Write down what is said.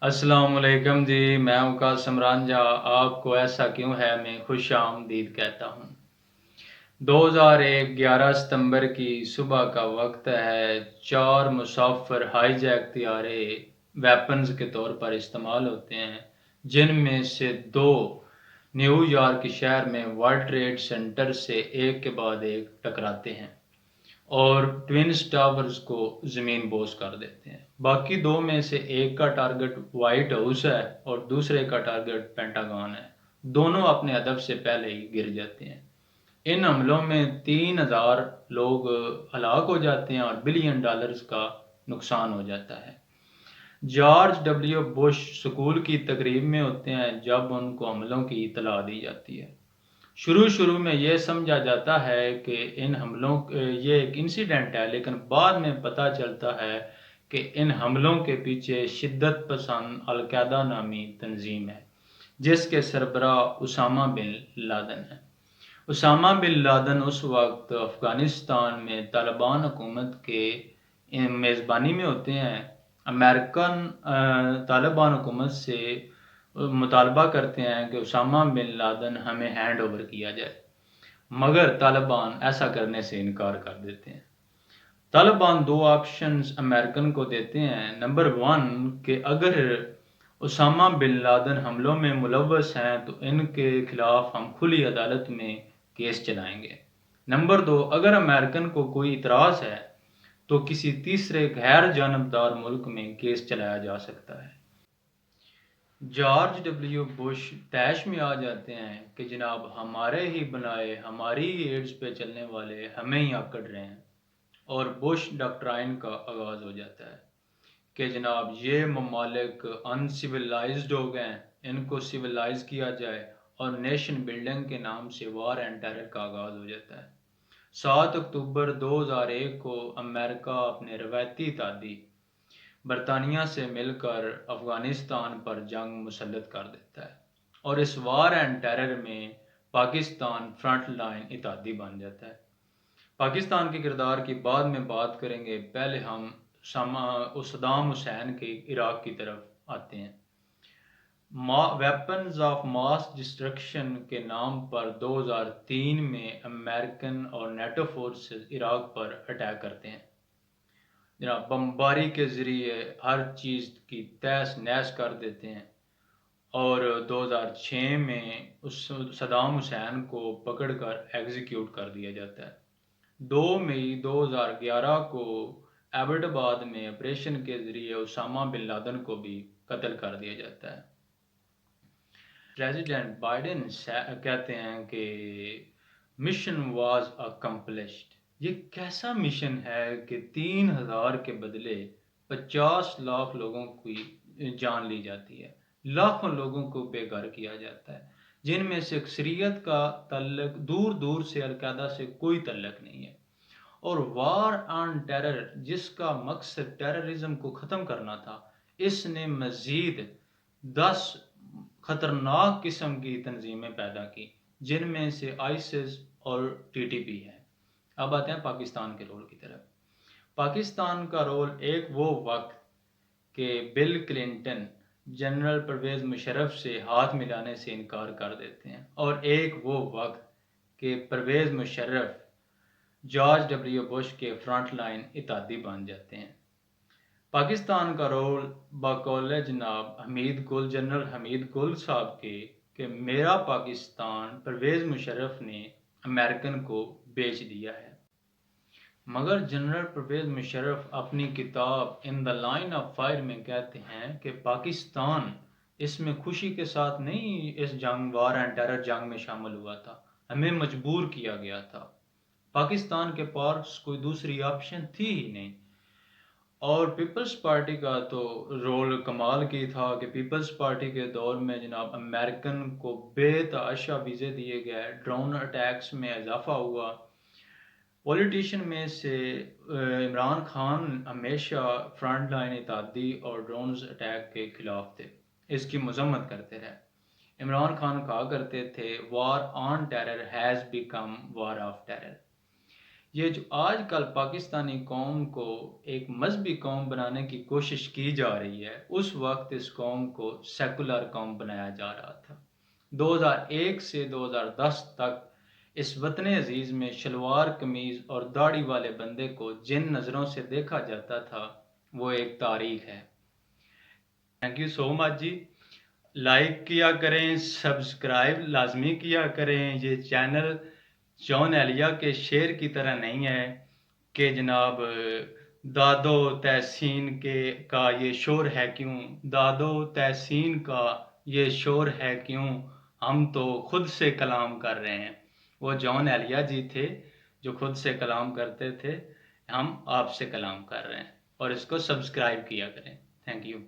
السلام علیکم جی، میں ہوں قاسم رانجھا۔ آپ کو ایسا کیوں ہے میں خوش آمدید کہتا ہوں۔ 2001 11 ستمبر کی صبح کا وقت ہے۔ 4 مسافر ہائی جیک طیارے ویپنز کے طور پر استعمال ہوتے ہیں، جن میں سے 2 نیو یارک شہر میں ورلڈ ٹریڈ سینٹر سے ایک کے بعد ایک ٹکراتے ہیں اور ٹوئنز ٹاورز کو زمین بوس کر دیتے ہیں۔ باقی 2 میں سے ایک کا ٹارگٹ وائٹ ہاؤس ہے اور دوسرے کا ٹارگٹ پینٹاگون ہے۔ دونوں اپنے ہدف سے پہلے ہی گر جاتے ہیں۔ ان حملوں میں 3000 لوگ ہلاک ہو جاتے ہیں اور بلین ڈالرز کا نقصان ہو جاتا ہے۔ جارج ڈبلیو بش سکول کی تقریب میں ہوتے ہیں جب ان کو حملوں کی اطلاع دی جاتی ہے۔ شروع میں یہ سمجھا جاتا ہے کہ ان حملوں یہ ایک انسیڈنٹ ہے، لیکن بعد میں پتہ چلتا ہے کہ ان حملوں کے پیچھے شدت پسند القاعدہ نامی تنظیم ہے، جس کے سربراہ اسامہ بن لادن ہیں۔ اسامہ بن لادن اس وقت افغانستان میں طالبان حکومت کے میزبانی میں ہوتے ہیں۔ امریکن طالبان حکومت سے مطالبہ کرتے ہیں کہ اسامہ بن لادن ہمیں ہینڈ اوور کیا جائے، مگر طالبان ایسا کرنے سے انکار کر دیتے ہیں۔ طالبان 2 آپشنز امریکن کو دیتے ہیں۔ نمبر 1 کہ اگر اسامہ بن لادن حملوں میں ملوث ہیں تو ان کے خلاف ہم کھلی عدالت میں کیس چلائیں گے۔ نمبر 2 اگر امریکن کو کوئی اعتراض ہے تو کسی تیسرے غیر جانبدار ملک میں کیس چلایا جا سکتا ہے۔ جارج ڈبلیو بش طیش میں آ جاتے ہیں کہ جناب ہمارے ہی بنائے ہماری ہی ایڈز پہ چلنے والے ہمیں ہی آکڑ رہے ہیں، اور بش ڈاکٹرائن کا آغاز ہو جاتا ہے کہ جناب یہ ممالک ان سیولائزڈ ہو گئے ہیں، ان کو سیولائز کیا جائے، اور نیشن بلڈنگ کے نام سے وار اینڈ ٹیرر کا آغاز ہو جاتا ہے۔ 7 اکتوبر 2001 کو امریکہ اپنے روایتی اتحادی برطانیہ سے مل کر افغانستان پر جنگ مسلط کر دیتا ہے، اور اس وار اینڈ ٹیرر میں پاکستان فرنٹ لائن اتحادی بن جاتا ہے۔ پاکستان کے کردار کی بعد میں بات کریں گے، پہلے ہم صدام حسین کے عراق کی طرف آتے ہیں۔ ویپنز آف ماس ڈسٹرکشن کے نام پر 2003 میں امریکن اور نیٹو فورسز عراق پر اٹیک کرتے ہیں۔ جناب بمباری کے ذریعے ہر چیز کی تہس نہس کر دیتے ہیں، اور 2006 میں اس صدام حسین کو پکڑ کر ایگزیکیوٹ کر دیا جاتا ہے۔ 2 مئی 2011 کو ایبٹ آباد میں آپریشن کے ذریعے اسامہ بن لادن کو بھی قتل کر دیا جاتا ہے۔ پریزیڈنٹ بائیڈن کہتے ہیں کہ مشن واز اکمپلشڈ۔ یہ کیسا مشن ہے کہ 3000 کے بدلے 50 لاکھ لوگوں کی جان لی جاتی ہے، لاکھوں لوگوں کو بے گھر کیا جاتا ہے، جن میں سے اکثریت کا تعلق دور دور سے القاعدہ سے کوئی تعلق نہیں ہے۔ اور وار آن ٹیرر، جس کا مقصد ٹیررزم کو ختم کرنا تھا، اس نے مزید 10 خطرناک قسم کی تنظیمیں پیدا کی، جن میں سے آئیسس اور ٹی ٹی پی ہے۔ اب آتے ہیں پاکستان کے رول کی طرف۔ پاکستان کا رول ایک وہ وقت کہ Bill Clinton general Pervez Musharraf سے ہاتھ ملانے سے انکار کر دیتے ہیں، اور ایک وہ وقت کہ Pervez Musharraf George W Bush کے فرنٹ لائن اتحادی بن جاتے ہیں۔ پاکستان کا رول بقول جناب جنرل حمید گل صاحب کے کہ میرا پاکستان پرویز مشرف نے امریکن کو بیچ دیا ہے، مگر جنرل پرویز مشرف اپنی کتاب ان دا لائن آف فائر میں کہتے ہیں کہ پاکستان اس میں خوشی کے ساتھ نہیں اس جنگ وار اینڈ ٹیرر جنگ میں شامل ہوا تھا، ہمیں مجبور کیا گیا تھا۔ پاکستان کے پاس کوئی دوسری آپشن تھی ہی نہیں۔ اور پیپلز پارٹی کا تو رول کمال کی تھا کہ پیپلز پارٹی کے دور میں جناب امریکن کو بے تحاشا ویزے دیے گئے، ڈرون اٹیکس میں اضافہ ہوا۔ پولیٹیشین میں سے عمران خان ہمیشہ فرنٹ لائن اتحادی اور ڈرونز اٹیک کے خلاف تھے، اس کی مذمت کرتے رہے۔ عمران خان کہا کرتے تھے war on terror has become war of terror, یہ جو آج کل پاکستانی قوم کو ایک مذہبی قوم بنانے کی کوشش کی جا رہی ہے، اس وقت اس قوم کو سیکولر قوم بنایا جا رہا تھا۔ 2001 سے 2010 تک اس وطن عزیز میں شلوار قمیض اور داڑھی والے بندے کو جن نظروں سے دیکھا جاتا تھا وہ ایک تاریخ ہے۔ Thank you so much ji. Like کیا کریں، سبسکرائب لازمی کیا کریں۔ یہ چینل جون ایلیا کے شعر کی طرح نہیں ہے کہ جناب دادو تحسین کا یہ شور ہے کیوں، دادو تحسین کا یہ شور ہے کیوں، ہم تو خود سے کلام کر رہے ہیں۔ وہ جون ایلیا جی تھے جو خود سے کلام کرتے تھے، ہم آپ سے کلام کر رہے ہیں، اور اس کو سبسکرائب کیا کریں۔ Thank you.